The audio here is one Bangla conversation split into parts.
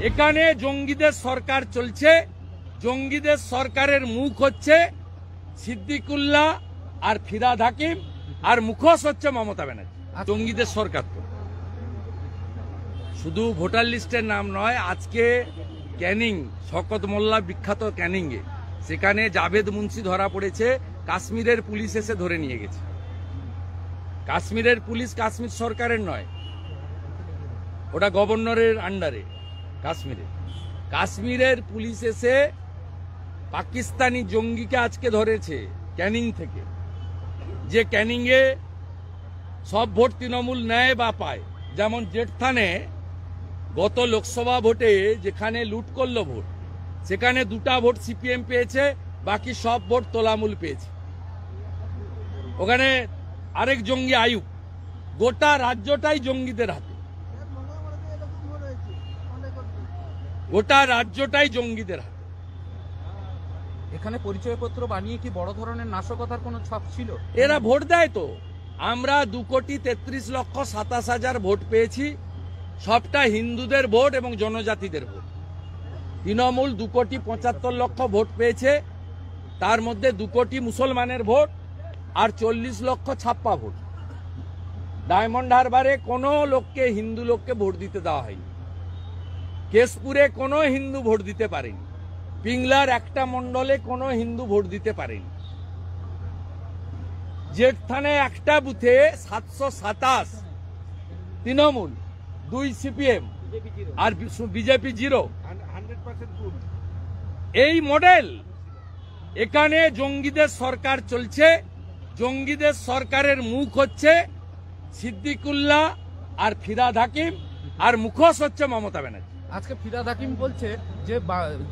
এখানে জঙ্গিদের সরকার চলছে। জঙ্গিদের সরকারের মুখ হচ্ছে সিদ্দিকুল্লাহ আর ফিরহাদ হাকিম, আর মুখোশ হচ্ছে মমতা ব্যানার্জি। জঙ্গিদের সরকার তো শুধু ভোটার লিস্টের নাম নয়, আজকে ক্যানিং, শওকত মোল্লা বিখ্যাত ক্যানিংয়ে, সেখানে জাভেদ মুন্সি ধরা পড়েছে। কাশ্মীরের পুলিশ এসে ধরে নিয়ে গেছে। কাশ্মীরের পুলিশ কাশ্মীর সরকারের নয়, ওটা গভর্নরের আন্ডারে। কাশ্মীরের পুলিশ এসে পাকিস্তানি জঙ্গিকে আজকে ধরেছে ক্যানিং থেকে। যে ক্যানিংয়ে সব ভোট তৃণমূল নেয় বা পায়। যেমন জেঠথানে গত লোকসভা ভোটে যেখানে লুট করলো ভোট, সেখানে 2টা ভোট সিপিএম পেয়েছে, বাকি সব ভোট তোলামূল পেয়েছে। ওখানে আরেক জঙ্গি আয়ুব। গোটা রাজ্যটাই জঙ্গিদের হাতে, গোটা রাজ্যটাই জঙ্গিদের হাতে। এখানে পরিচয়পত্র বানিয়ে কি বড় ধরনের নাশকতার কোনো ছাপ ছিল? এরা ভোট দেয় তো। আমরা 2,33,27,000 ভোট পেয়েছি, সবটা হিন্দুদের ভোট এবং জনজাতিদের ভোট। তৃণমূল 2,75,00,000 ভোট পেয়েছে, তার মধ্যে 2 কোটি মুসলমানের ভোট আর 40 লক্ষ ছাপ্পা ভোট। ডায়মন্ড হারবারে কোনো লোককে, হিন্দু লোককে ভোট দিতে দেওয়া হয়নি। কেশপুরে কোনো হিন্দু ভোট দিতে পারেনি। পিংলার একটা মন্ডলে কোনো হিন্দু ভোট দিতে পারেনি। জেঠথানে একটা বুথে 727 তৃণমূল, 2 সিপিএম আর বিজেপি 0। এই মডেল। এখানে জঙ্গিদের সরকার চলছে। জঙ্গিদের সরকারের মুখ হচ্ছে সিদ্দিকুল্লাহ আর ফিরহাদ হাকিম, আর মুখোশ হচ্ছে মমতা ব্যানার্জি। আজকে ফিরহাদ হাকিম বলছে যে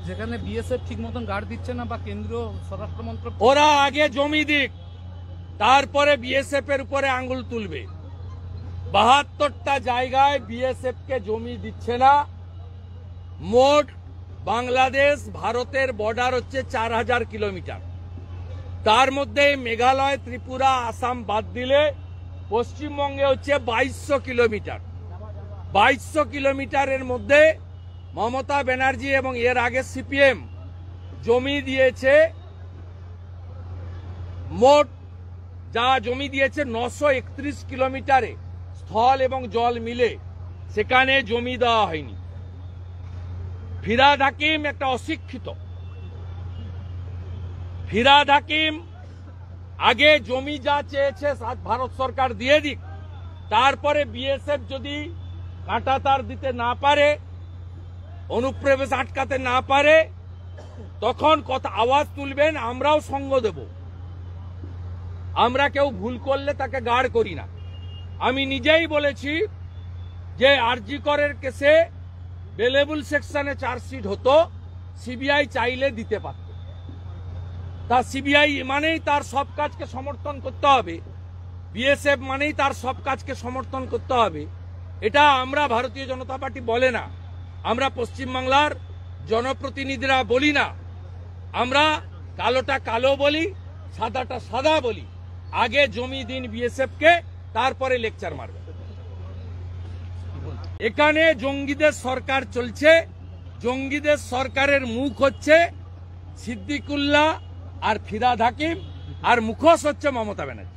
যেখানে বিএসএফ ঠিক মতন গার্ড দিচ্ছে না বা কেন্দ্রীয় স্বরাষ্ট্র মন্ত্রক, ওরা আগে জমি দিক, তারপরে বিএসএফ এর উপরে আঙ্গুল তুলবে। 72টা জায়গায় বিএসএফ কে জমি দিচ্ছে না। মোট বাংলাদেশ ভারতের বর্ডার হচ্ছে 4000 কিলোমিটার। তার মধ্যে মেঘালয়, ত্রিপুরা, আসাম বাদ দিলে পশ্চিমবঙ্গে হচ্ছে 2200 কিলোমিটার। 2200 কিলোমিটারের মধ্যে মমতা ব্যানার্জি এবং এর আগে সিপিএম জমি দিয়েছে, মোট যা জমি দিয়েছে 931 কিলোমিটারে, স্থল এবং জল মিলে। সেখানে জমি দেওয়া হয়নি। ফিরহাদ হাকিম একটা অশিক্ষিত। ফিরহাদ হাকিম আগে জমি যা চেয়েছে ভারত সরকার দিয়ে দিক, তারপরে বিএসএফ যদি কাঁটাতার দিতে না পারে, অনুপ্রবেশ আটকাতে না পারে, তখন কথা আওয়াজ তুলবেন, আমরাও সঙ্গ দেব। আমরা কেউ ভুল করলে তাকে গার্ড করি না। আমি নিজেই বলেছি যে আরজি করের কেসে বেলেবল সেকশনে চার্জশিট হতো, সিবিআই চাইলে দিতে পারত। তা সিবিআই মানেই তার সব কাজকে সমর্থন করতে হবে, বিএসএফ মানেই তার সব কাজকে সমর্থন করতে হবে, এটা আমরা ভারতীয় জনতা পার্টি বলে না। আমরা পশ্চিমবাংলার জনপ্রতিনিধিরা বলি না। আমরা কালোটা কালো বলি, সাদাটা সাদা বলি। আগে জমি দিন বিএসএফ কে, তারপরে লেকচার মারবে। এখানে জঙ্গিদের সরকার চলছে। জঙ্গিদের সরকারের মুখ হচ্ছে সিদ্দিকুল্লাহ আর ফিরহাদ হাকিম, আর মুখোশ হচ্ছে মমতা ব্যানার্জি।